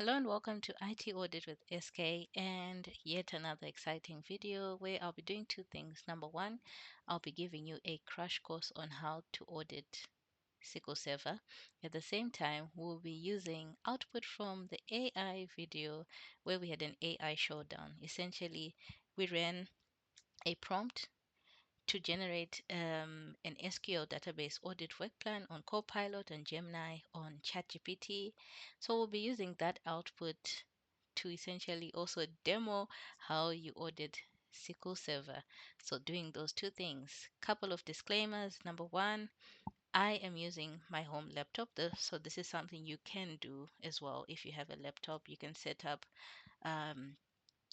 Hello and welcome to IT Audit with SK and yet another exciting video where I'll be doing two things. Number one, I'll be giving you a crash course on how to audit SQL Server. At the same time, we'll be using output from the AI video where we had an AI showdown. Essentially, we ran a prompt to generate an SQL database audit work plan on Copilot and Gemini on ChatGPT. So we'll be using that output to essentially also demo how you audit SQL Server. So doing those two things. Couple of disclaimers. Number one, I am using my home laptop. So this is something you can do as well. If you have a laptop, you can set up um,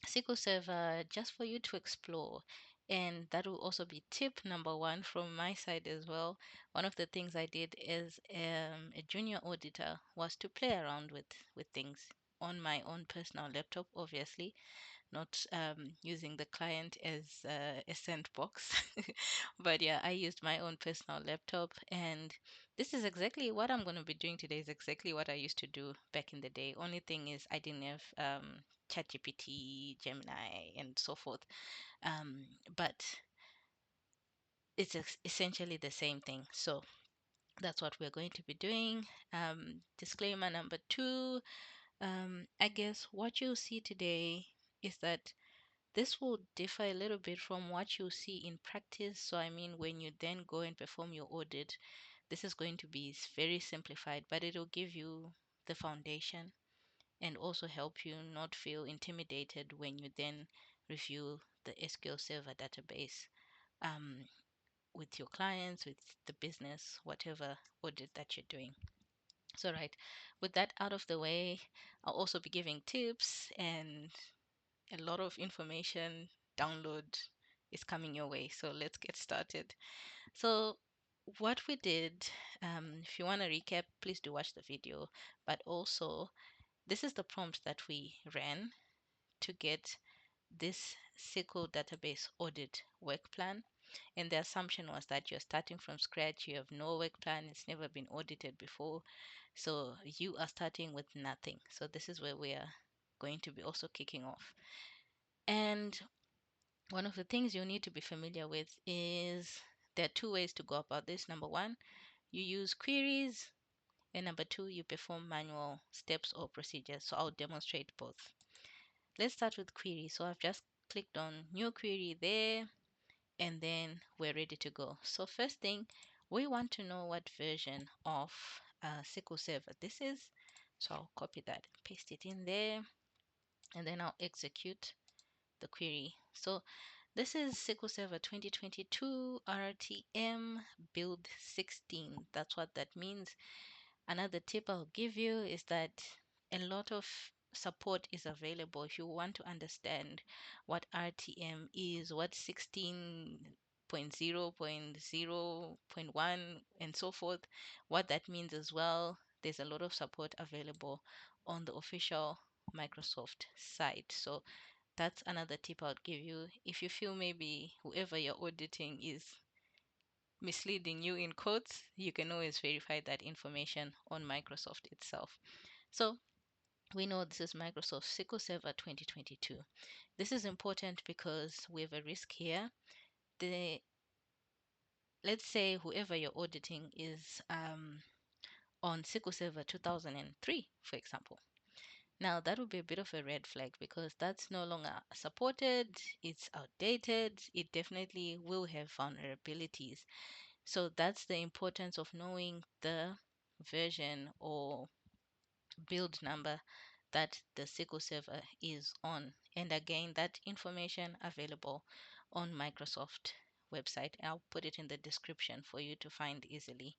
SQL Server just for you to explore. And that will also be tip number one from my side as well. One of the things I did as a junior auditor was to play around with things on my own personal laptop, obviously, not using the client as a sandbox. But yeah, I used my own personal laptop, and this is exactly what I'm going to be doing today. Is exactly what I used to do back in the day. Only thing is, I didn't have ChatGPT, Gemini, and so forth. Um, but it's essentially the same thing. So that's what we're going to be doing. Disclaimer number two. I guess what you'll see today is that this will differ a little bit from what you see in practice. So, I mean, when you then go and perform your audit, this is going to be very simplified, but it'll give you the foundation and also help you not feel intimidated when you then review the SQL Server database um, with your clients, with the business, whatever audit that you're doing. So, right, with that out of the way, I'll also be giving tips and a lot of information download is coming your way. So let's get started. So what we did, if you want to recap, please do watch the video. But also, this is the prompt that we ran to get this SQL database audit work plan. And the assumption was that you're starting from scratch, you have no work plan, it's never been audited before. So you are starting with nothing. So this is where we are going to be also kicking off. And one of the things you need to be familiar with is there are two ways to go about this. Number one, you use queries, and number two, you perform manual steps or procedures. So I'll demonstrate both. Let's start with query. So I've just clicked on new query there, and then we're ready to go. So first thing, we want to know what version of SQL Server this is. So I'll copy that, paste it in there, and then I'll execute the query. So this is SQL Server 2022 RTM build 16. That's what that means. Another tip I'll give you is that a lot of support is available if you want to understand what RTM is, what 16.0.0.1 and so forth, what that means as well. There's a lot of support available on the official Microsoft site. So that's another tip I'd give you. If you feel maybe whoever you're auditing is misleading you in quotes, you can always verify that information on Microsoft itself. So we know this is Microsoft SQL Server 2022. This is important because we have a risk here. The Let's say whoever you're auditing is on SQL Server 2003, for example. Now, that would be a bit of a red flag because that's no longer supported, it's outdated, it definitely will have vulnerabilities. So, that's the importance of knowing the version or build number that the SQL Server is on. And again, that information available on Microsoft website. I'll put it in the description for you to find easily.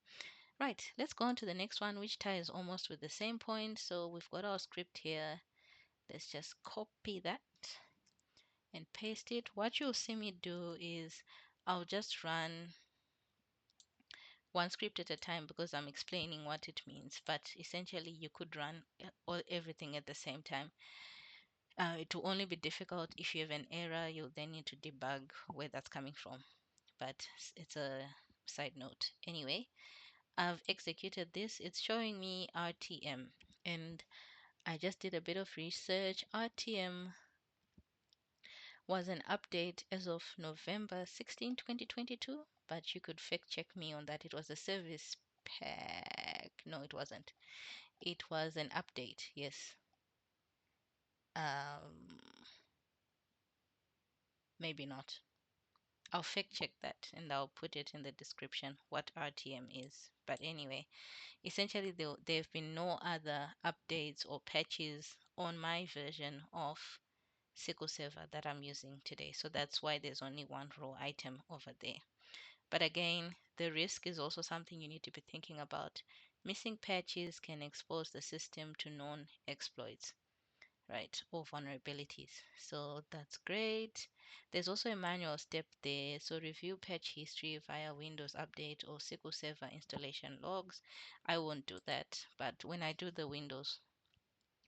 Right, let's go on to the next one, which ties almost with the same point. So we've got our script here. Let's just copy that and paste it. What you'll see me do is I'll just run one script at a time because I'm explaining what it means. But essentially, you could run everything at the same time. It will only be difficult if you have an error. You'll then need to debug where that's coming from. But it's a side note. Anyway, I've executed this. It's showing me RTM. And I just did a bit of research. RTM was an update as of November 16, 2022, but you could fact check me on that. It was a service pack. No, it wasn't. It was an update, yes. Um, Maybe not. I'll fact check that and I'll put it in the description what RTM is. But anyway, essentially there have been no other updates or patches on my version of SQL Server that I'm using today. So that's why there's only one raw item over there. But again, the risk is also something you need to be thinking about. Missing patches can expose the system to known exploits, right, or vulnerabilities. So that's great. There's also a manual step there. So review patch history via Windows Update or SQL Server installation logs. I won't do that, but when I do the Windows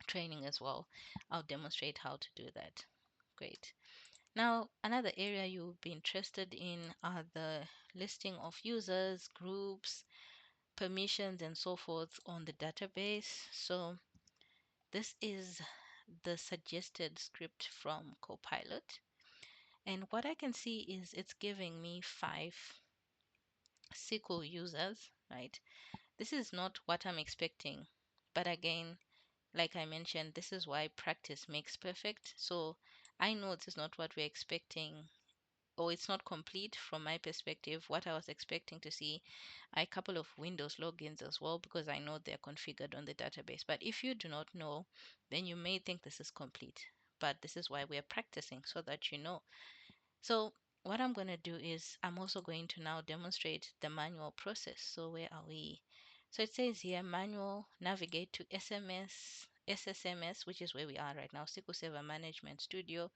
training as well, I'll demonstrate how to do that. Great. Now, another area you'll be interested in are the listing of users, groups, permissions, and so forth on the database. So this is the suggested script from Copilot. And what I can see is it's giving me 5 SQL users, right? This is not what I'm expecting. But again, like I mentioned, this is why practice makes perfect. So I know this is not what we're expecting, or it's not complete from my perspective. What I was expecting to see are a couple of Windows logins as well, because I know they're configured on the database. But if you do not know, then you may think this is complete. But this is why we're practicing, so that you know. So what I'm going to do is I'm also going to now demonstrate the manual process. So where are we? So it says here manual, navigate to SSMS, which is where we are right now, SQL Server Management Studio.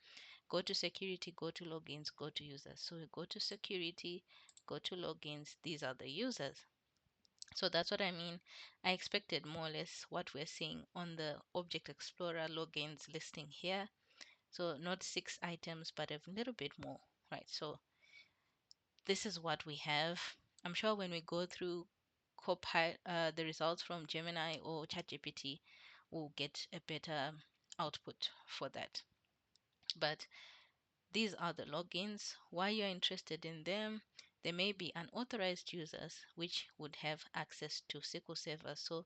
Go to security, go to logins, go to users. So we go to security, go to logins. These are the users. So that's what I mean. I expected more or less what we're seeing on the Object Explorer logins listing here. So not 6 items, but a little bit more, right? So this is what we have. I'm sure when we go through the results from Gemini or ChatGPT, we'll get a better output for that. But these are the logins. Why you're interested in them? They may be unauthorized users which would have access to SQL Server. So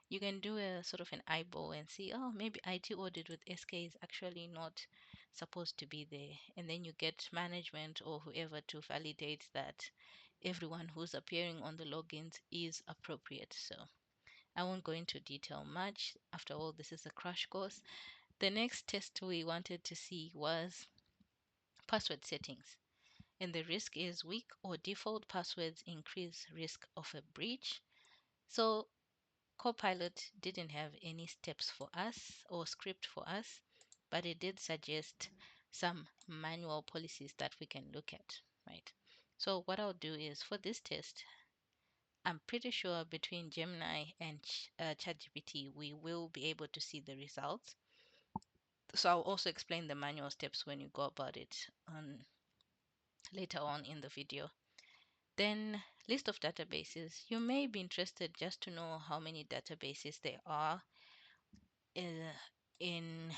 you can do a sort of an eyeball and see, oh, maybe IT audit with SK is actually not supposed to be there. And then you get management or whoever to validate that everyone who's appearing on the logins is appropriate. So I won't go into detail much. After all, this is a crash course. The next test we wanted to see was password settings. And the risk is weak or default passwords increase risk of a breach. So Copilot didn't have any steps for us or script for us, but it did suggest some manual policies that we can look at, right? So what I'll do is for this test, I'm pretty sure between Gemini and ChatGPT, we will be able to see the results. So I'll also explain the manual steps when you go about it later on in the video. Then list of databases. You may be interested just to know how many databases there are uh, in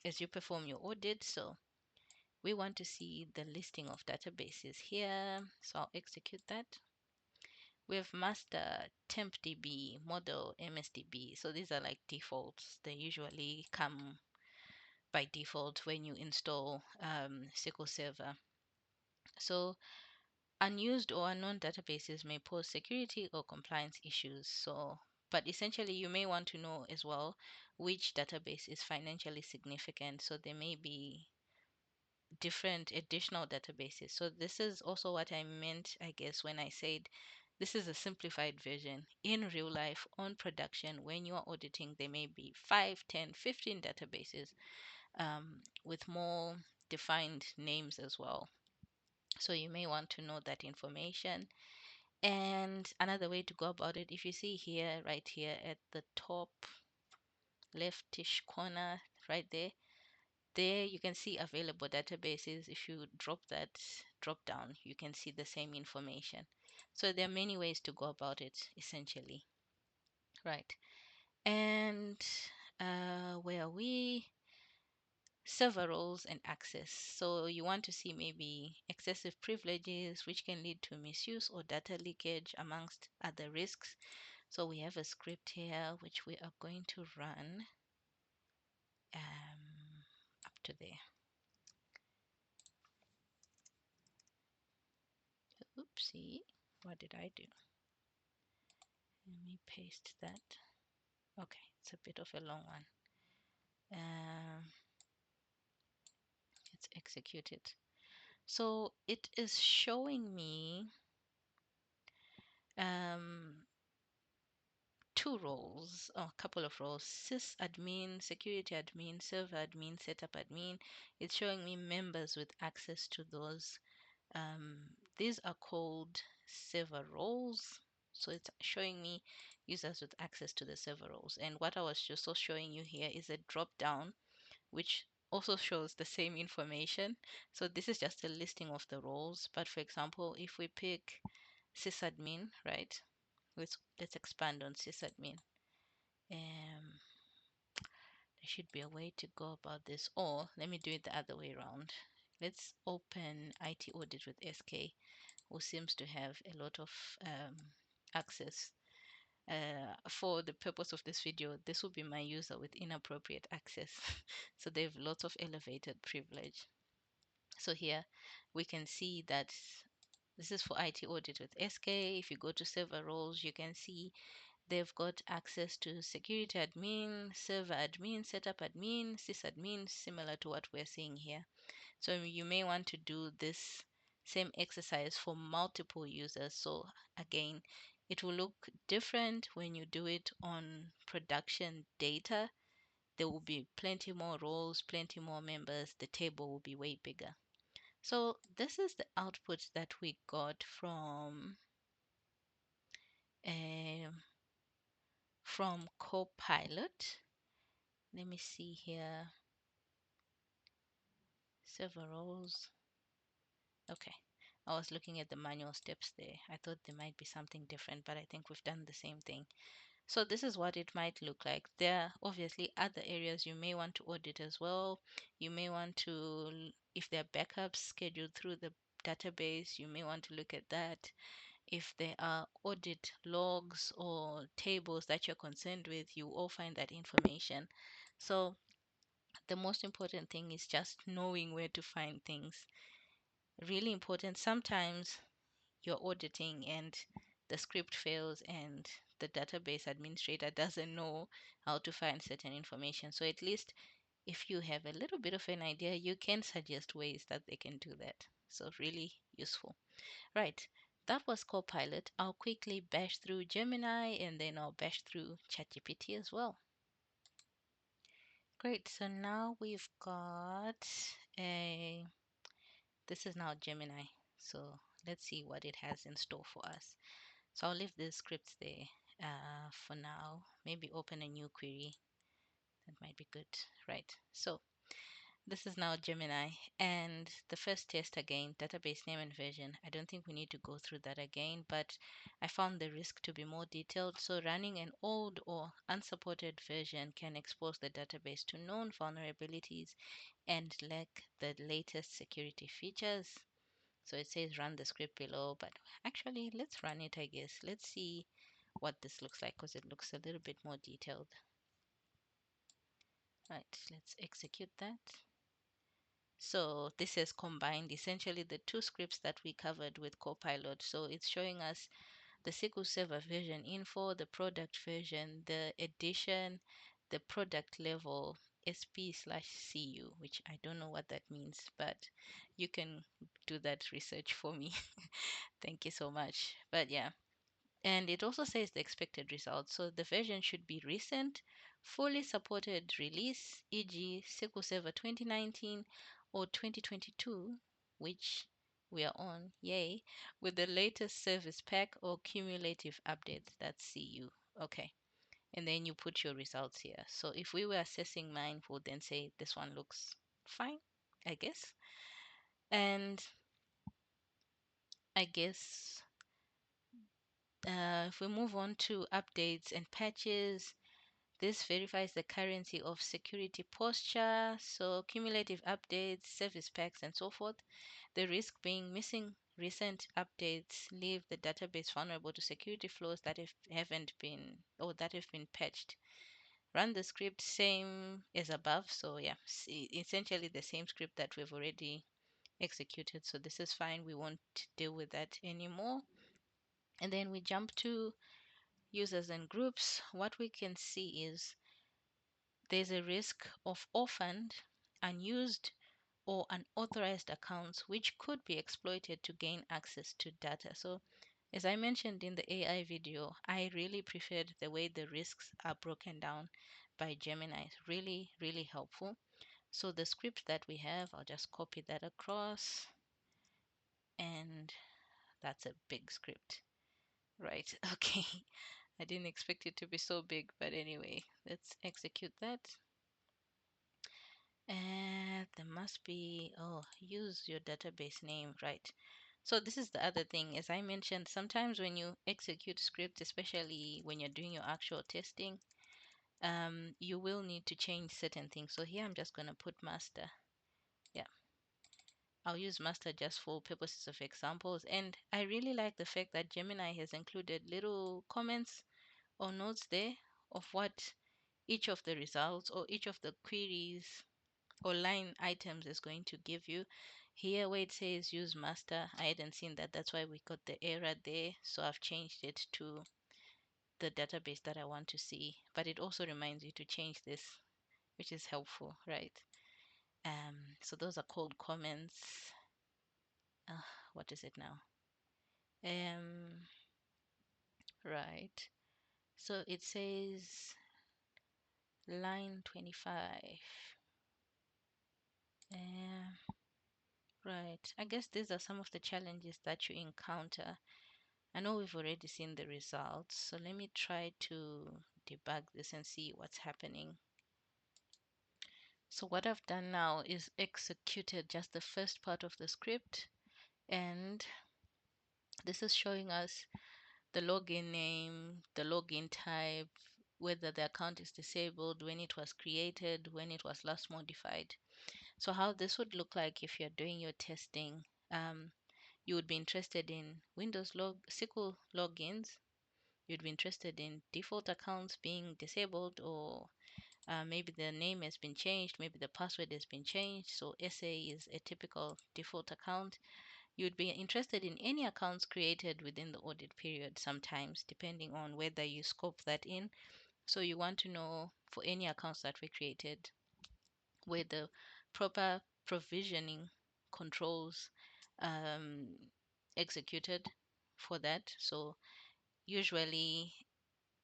as you perform your audit. So we want to see the listing of databases here. So I'll execute that. We have master, tempdb, model, msdb. So these are like defaults. They usually come by default when you install SQL Server. So unused or unknown databases may pose security or compliance issues. So, but essentially, you may want to know as well which database is financially significant. So there may be different additional databases. So this is also what I meant, I guess, when I said this is a simplified version. In real life, on production, when you are auditing, there may be 5, 10, 15 databases with more defined names as well. So you may want to know that information. And another way to go about it, if you see here, right here at the top leftish corner, right there you can see available databases. If you drop that drop down, you can see the same information. So there are many ways to go about it, essentially, right? And Where we server roles and access. So you want to see maybe excessive privileges, which can lead to misuse or data leakage, amongst other risks. So we have a script here which we are going to run up to there. Oopsie, what did I do? Let me paste that. Okay, it's a bit of a long one. Let's execute it. So it is showing me um, two roles, or a couple of roles: sysadmin, security admin, server admin, setup admin. It's showing me members with access to those. These are called server roles. So it's showing me users with access to the server roles. And what I was just also showing you here is a drop down, which also shows the same information. So this is just a listing of the roles. But for example, if we pick sysadmin, right? Let's expand on sysadmin. There should be a way to go about this, or let me do it the other way around. Let's open IT Audit with SK, who seems to have a lot of access. For the purpose of this video, this will be my user with inappropriate access. So they have lots of elevated privilege. So here we can see that this is for IT Audit with SK. If you go to server roles, you can see they've got access to security admin, server admin, setup admin, sysadmin, similar to what we're seeing here. So you may want to do this same exercise for multiple users. So again, it will look different when you do it on production data. There will be plenty more roles, plenty more members. The table will be way bigger. So this is the output that we got um, from Copilot. Let me see here. Server roles. Okay. I was looking at the manual steps there. I thought there might be something different, but I think we've done the same thing. So this is what it might look like. There are obviously other areas you may want to audit as well. You may want to, if there are backups scheduled through the database, you may want to look at that. If there are audit logs or tables that you're concerned with, you all find that information. So the most important thing is just knowing where to find things. Really important. Sometimes you're auditing and the script fails and the database administrator doesn't know how to find certain information. So at least if you have a little bit of an idea, you can suggest ways that they can do that. So really useful. Right. That was Copilot. I'll quickly bash through Gemini and then I'll bash through ChatGPT as well. Great. So now we've got a, this is now Gemini. So let's see what it has in store for us. So I'll leave the scripts there for now. Maybe open a new query. That might be good. Right. So this is now Gemini. And the first test again, database name and version. I don't think we need to go through that again, but I found the risk to be more detailed. So running an old or unsupported version can expose the database to known vulnerabilities and lack the latest security features. So it says run the script below, but actually let's run it, I guess. Let's see what this looks like because it looks a little bit more detailed. Right, let's execute that. So this has combined essentially the two scripts that we covered with Copilot. So it's showing us the SQL Server version info, the product version, the edition, the product level, SP/CU, which I don't know what that means, but you can do that research for me. Thank you so much. But yeah, and it also says the expected results. So the version should be recent, fully supported release, e.g. SQL Server 2019 or 2022, which we are on, yay, with the latest service pack or cumulative updates, that's CU. Okay. And then you put your results here. So if we were assessing mine, we'll then say this one looks fine, I guess. And I guess if we move on to updates and patches, This verifies the currency of security posture, so cumulative updates, service packs, and so forth. The risk being missing recent updates leave the database vulnerable to security flaws that haven't been or that have been patched. Run the script same as above. So yeah, essentially the same script that we've already executed. So this is fine. We won't deal with that anymore. And then we jump to users and groups. What we can see is there's a risk of orphaned, unused, or unauthorized accounts which could be exploited to gain access to data. So as I mentioned in the AI video, I really preferred the way the risks are broken down by Gemini. It's really, really helpful. So the script that we have, I'll just copy that across, and that's a big script, right? Okay. I didn't expect it to be so big, but anyway, let's execute that. And there must be, oh, use your database name, right? So this is the other thing. As I mentioned, sometimes when you execute scripts, especially when you're doing your actual testing, you will need to change certain things. So here I'm just going to put master. Yeah, I'll use master just for purposes of examples. And I really like the fact that Gemini has included little comments or notes there of what each of the results or each of the queries or line items is going to give you. Here where it says use master, I hadn't seen that. That's why we got the error there. So I've changed it to the database that I want to see. But it also reminds you to change this, which is helpful, right? So those are called comments. What is it now? Right. So it says line 25. Right. I guess these are some of the challenges that you encounter. I know we've already seen the results, so let me try to debug this and see what's happening. So what I've done now is executed just the first part of the script, and this is showing us the login name, the login type, whether the account is disabled, when it was created, when it was last modified. So how this would look like if you're doing your testing, you would be interested in SQL logins. You'd be interested in default accounts being disabled, or maybe the name has been changed, maybe the password has been changed. So SA is a typical default account. You'd be interested in any accounts created within the audit period sometimes, depending on whether you scope that in. So you want to know for any accounts that were created, where the proper provisioning controls um, executed for that. So usually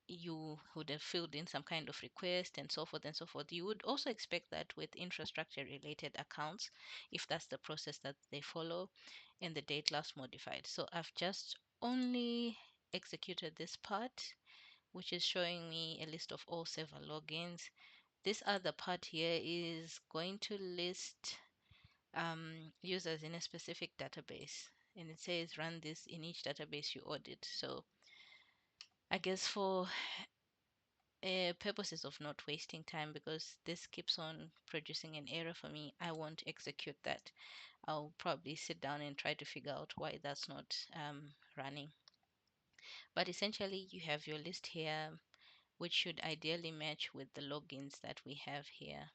you would have filled in some kind of request and so forth and so forth. You would also expect that with infrastructure related accounts, if that's the process that they follow, and the date last modified. So I've just only executed this part, which is showing me a list of all server logins. This other part here is going to list users in a specific database, and it says run this in each database you audit. So I guess for purposes of not wasting time, because this keeps on producing an error for me, I won't execute that. I'll probably sit down and try to figure out why that's not running. But essentially, you have your list here, which should ideally match with the logins that we have here,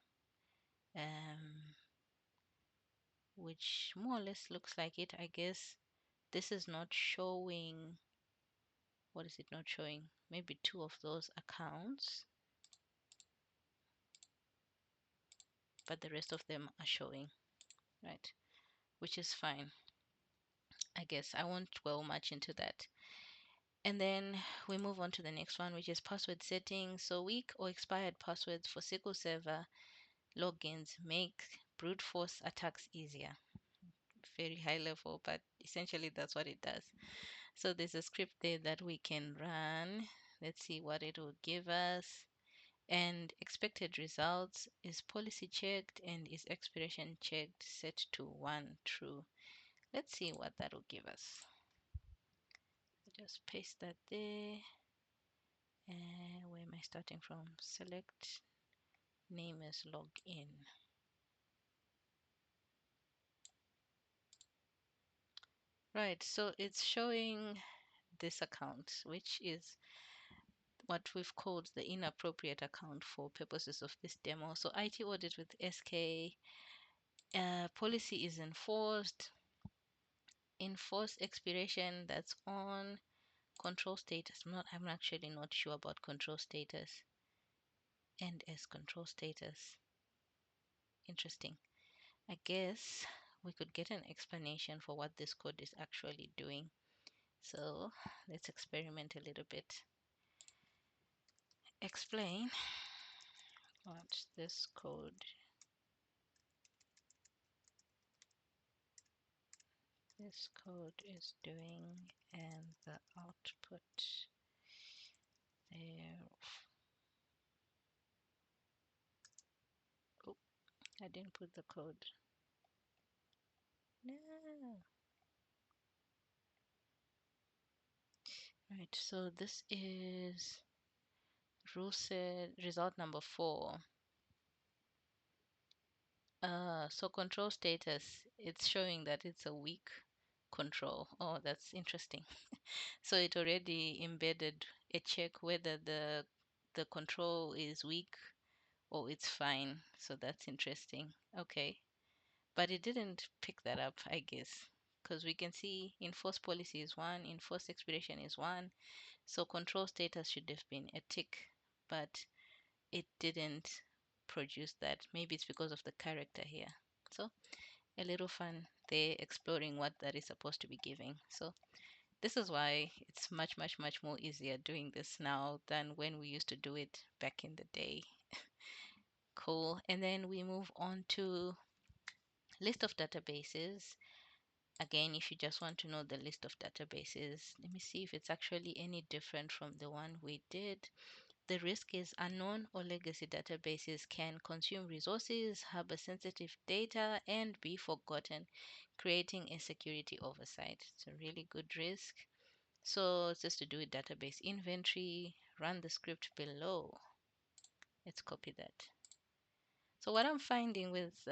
which more or less looks like it. I guess this is not showing. What is it not showing? Maybe two of those accounts, but the rest of them are showing, right? Which is fine. I guess I won't dwell much into that. And then we move on to the next one, which is password settings. So weak or expired passwords for SQL Server logins make brute force attacks easier. Very high level, but essentially that's what it does. So there's a script there that we can run. Let's see what it will give us. And expected results is policy checked and is expiration checked set to 1 true. Let's see what that will give us. Just paste that there, And where am I starting from? Select name as login. Right, so it's showing this account, which is what we've called the inappropriate account for purposes of this demo. So IT audit with SK, policy is enforced, enforced expiration, that's on. Control status, I'm actually not sure about control status. And as control status, interesting. I guess we could get an explanation for what this code is actually doing. So let's experiment a little bit. Explain what this code is doing and the output there. Oh, I didn't put the code. No. Right, so this is rule set result number 4. So control status, it's showing that it's a weak control. Oh, that's interesting. So it already embedded a check whether the control is weak or it's fine. So that's interesting. Okay. But it didn't pick that up, I guess, because we can see enforced policy is 1, enforced expiration is 1. So control status should have been a tick, but it didn't produce that. Maybe it's because of the character here. So a little fun there exploring what that is supposed to be giving. So this is why it's much, much, much more easier doing this now than when we used to do it back in the day. Cool. And then we move on to list of databases. Again, if you just want to know the list of databases, let me see if it's actually any different from the one we did. The risk is unknown or legacy databases can consume resources, harbor sensitive data, and be forgotten, creating a security oversight. It's a really good risk. So it's just to do with database inventory, run the script below. Let's copy that. So what I'm finding with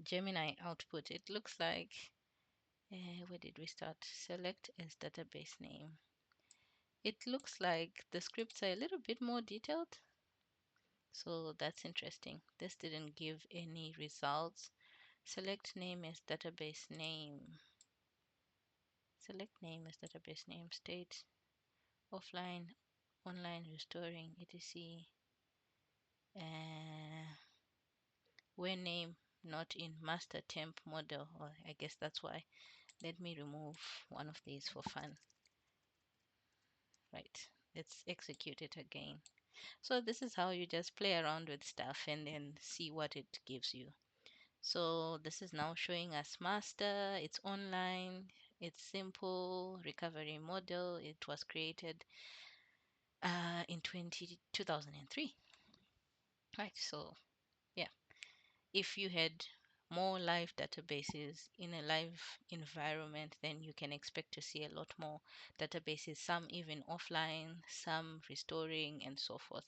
Gemini output, it looks like, where did we start? Select as database name. It looks like the scripts are a little bit more detailed. So that's interesting. This didn't give any results. Select name as database name. Select name as database name. State offline, online, restoring, etc. Where name not in master temp model. Or I guess that's why. Let me remove one of these for fun. Right. Let's execute it again. So this is how you just play around with stuff and then see what it gives you. So this is now showing us master, it's online, it's simple, recovery model. It was created in 2003. Right, so yeah, if you had more live databases in a live environment, then you can expect to see a lot more databases, some even offline, some restoring, and so forth.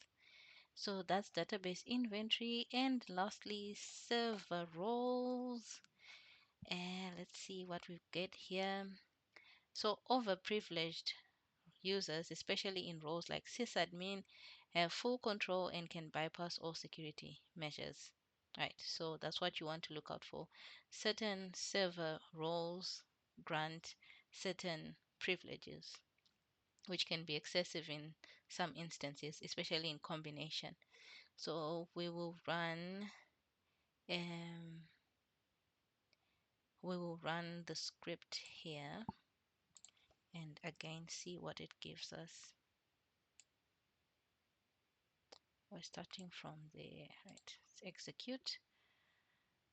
So that's database inventory. And lastly, server roles. And let's see what we get here. So overprivileged users, especially in roles like sysadmin, have full control and can bypass all security measures. Right, so that's what you want to look out for. Certain server roles grant certain privileges, which can be excessive in some instances, especially in combination. So um, we will run the script here and again see what it gives us. We're starting from there, right? Let's execute.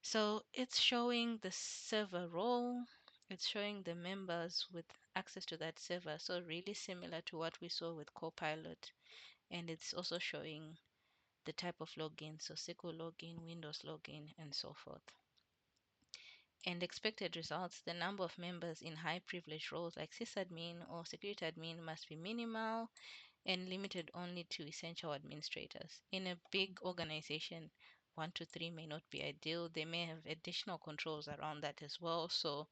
So it's showing the server role. It's showing the members with access to that server. So really similar to what we saw with Copilot. And it's also showing the type of login. So SQL login, Windows login, and so forth. And expected results, the number of members in high privilege roles like sysadmin or security admin must be minimal. and limited only to essential administrators. In a big organization, 1 to 3 may not be ideal. They may have additional controls around that as well. So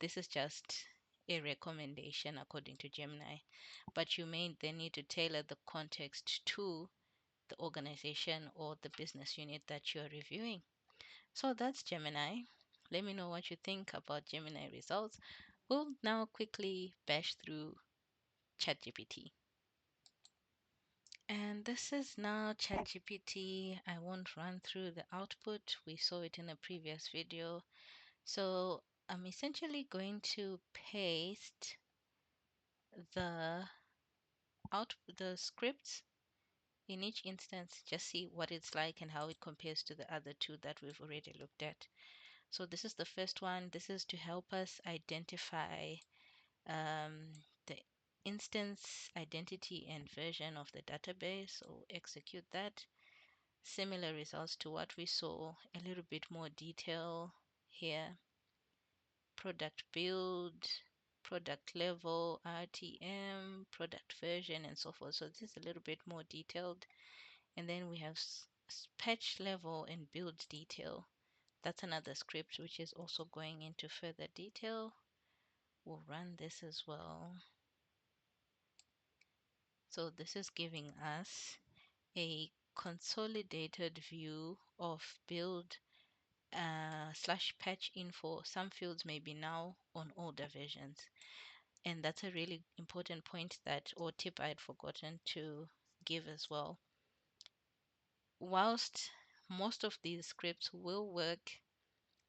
this is just a recommendation according to Gemini. But you may then need to tailor the context to the organization or the business unit that you're reviewing. So that's Gemini. Let me know what you think about Gemini results. We'll now quickly bash through ChatGPT. And this is now ChatGPT. I won't run through the output. We saw it in a previous video. So I'm essentially going to paste the the scripts in each instance, just see what it's like and how it compares to the other two that we've already looked at. So this is the first one. This is to help us identify the instance identity and version of the database. So execute that. Similar results to what we saw, a little bit more detail here. Product build, product level, RTM, product version, and so forth. So this is a little bit more detailed. And then we have patch level and build detail. That's another script which is also going into further detail. We'll run this as well. So this is giving us a consolidated view of build slash patch info. Some fields may be now on older versions. And that's a really important point that, or tip I had forgotten to give as well. Whilst most of these scripts will work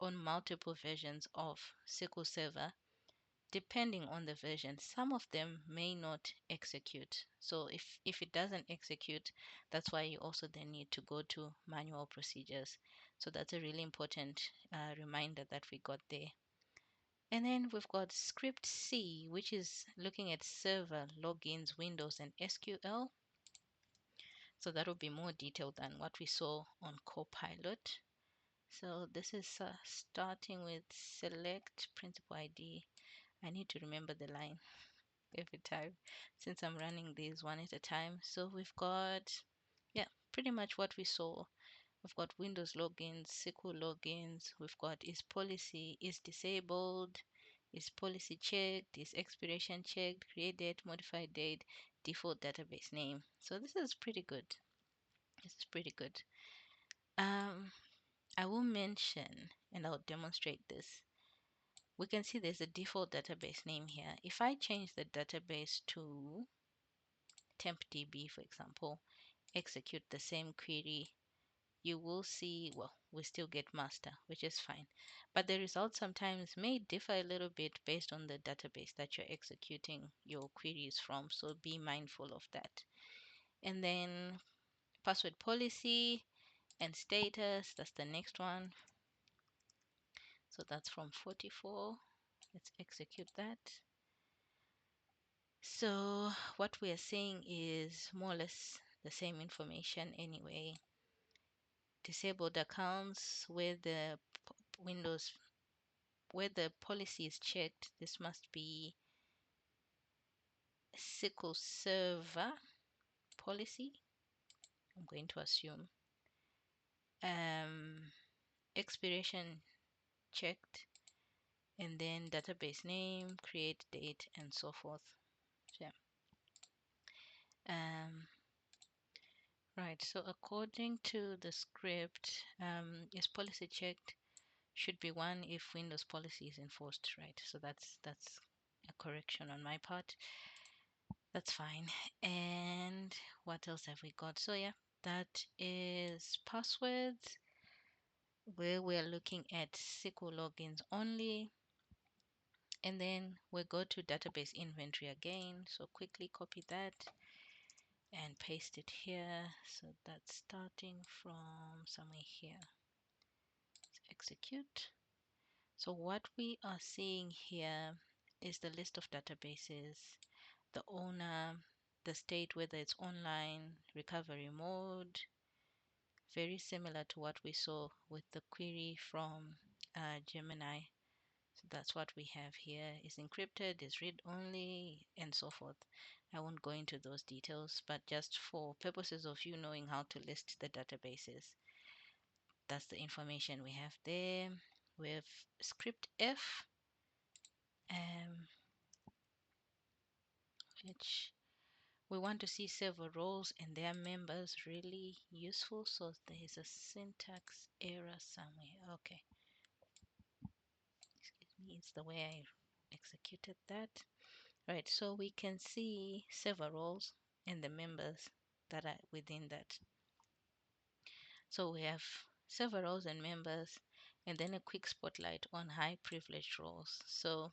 on multiple versions of SQL Server, depending on the version, some of them may not execute. So if it doesn't execute, that's why you also then need to go to manual procedures. So that's a really important reminder that we got there. And then we've got script C, which is looking at server logins, Windows, and SQL. So that will be more detailed than what we saw on Copilot. So this is starting with select principal ID. I need to remember the line every time since I'm running these one at a time. So we've got, yeah, pretty much what we saw. We've got Windows logins, SQL logins. We've got is policy is disabled, is policy checked, is expiration checked, create date, modify date, default database name. So this is pretty good. This is pretty good. I will mention and I'll demonstrate this. We can see there's a default database name here. If I change the database to tempdb, for example, execute the same query, you will see, well, we still get master, which is fine. But the results sometimes may differ a little bit based on the database that you're executing your queries from. So be mindful of that. And then password policy and status, that's the next one. So that's from 44. Let's execute that. So what we are seeing is more or less the same information anyway. Disabled accounts where the Windows, where the policy is checked, this must be SQL Server policy, I'm going to assume. Expiration checked, and then database name, create date, and so forth. So, right, so according to the script, is policy checked should be 1 if Windows policy is enforced, right? So that's a correction on my part. That's fine. And what else have we got? So yeah, that is passwords, where we're looking at SQL logins only. And then we'll go to database inventory again. So quickly copy that and paste it here. So that's starting from somewhere here. Let's execute. So what we are seeing here is the list of databases, the owner, the state, whether it's online, recovery mode, very similar to what we saw with the query from Gemini. So that's what we have here, is encrypted, is read only, and so forth. I won't go into those details, but just for purposes of you knowing how to list the databases, that's the information we have there. We have script F, um, which we want to see several roles and their members, really useful. So there is a syntax error somewhere. Okay, excuse me, it's the way I executed that. Right, so we can see several roles and the members that are within that. So we have several roles and members, and then a quick spotlight on high privileged roles. So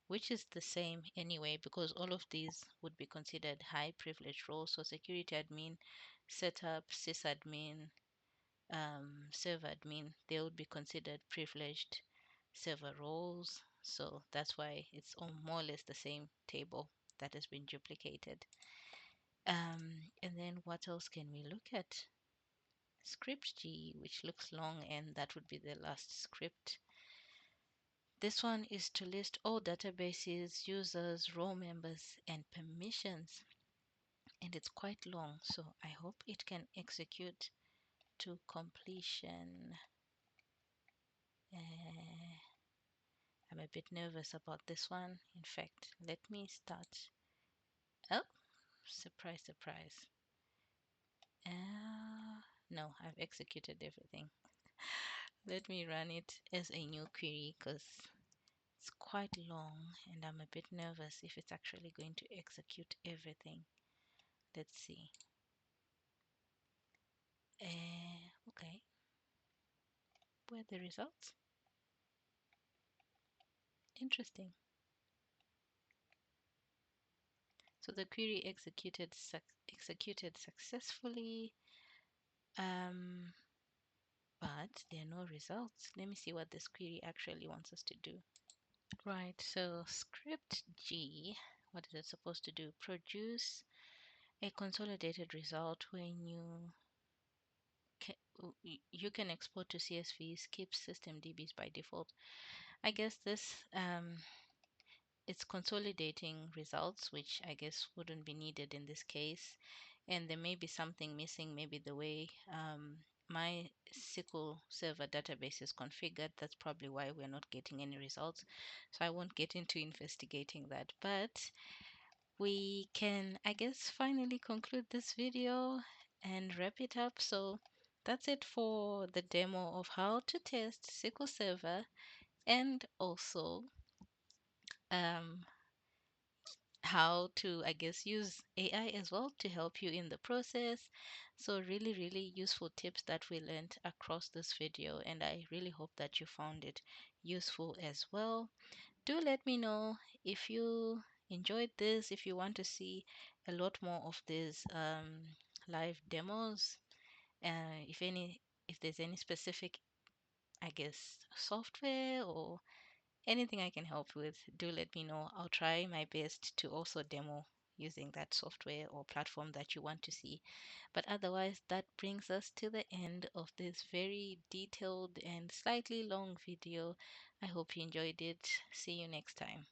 which is the same anyway, because all of these would be considered high privileged roles. So security admin, setup, sysadmin, server admin, they would be considered privileged server roles. So that's why it's more or less the same table that has been duplicated. And then what else can we look at? Script G, which looks long, and that would be the last script. This one is to list all databases, users, role members, and permissions. And it's quite long, so I hope it can execute to completion. Uh, I'm a bit nervous about this one. In fact, let me start. Oh, surprise, surprise. No, I've executed everything. Let me run it as a new query because it's quite long and I'm a bit nervous if it's actually going to execute everything. Let's see. Okay, where are the results? Interesting. So the query executed successfully, um, but there are no results. Let me see what this query actually wants us to do. Right, so script G, what is it supposed to do? Produce a consolidated result when you can export to CSVs, keep system DBs by default. I guess this it's consolidating results, which I guess wouldn't be needed in this case. And there may be something missing, maybe the way my SQL Server database is configured. That's probably why we're not getting any results. So I won't get into investigating that. But we can, I guess, finally conclude this video and wrap it up. So that's it for the demo of how to test SQL Server and also um, how to, I guess, use AI as well to help you in the process. So really, really useful tips that we learned across this video, and I really hope that you found it useful as well. Do let me know if you enjoyed this, if you want to see a lot more of these live demos, if there's any specific, I guess, software or anything I can help with, do let me know. I'll try my best to also demo using that software or platform that you want to see. But otherwise, that brings us to the end of this very detailed and slightly long video. I hope you enjoyed it. See you next time.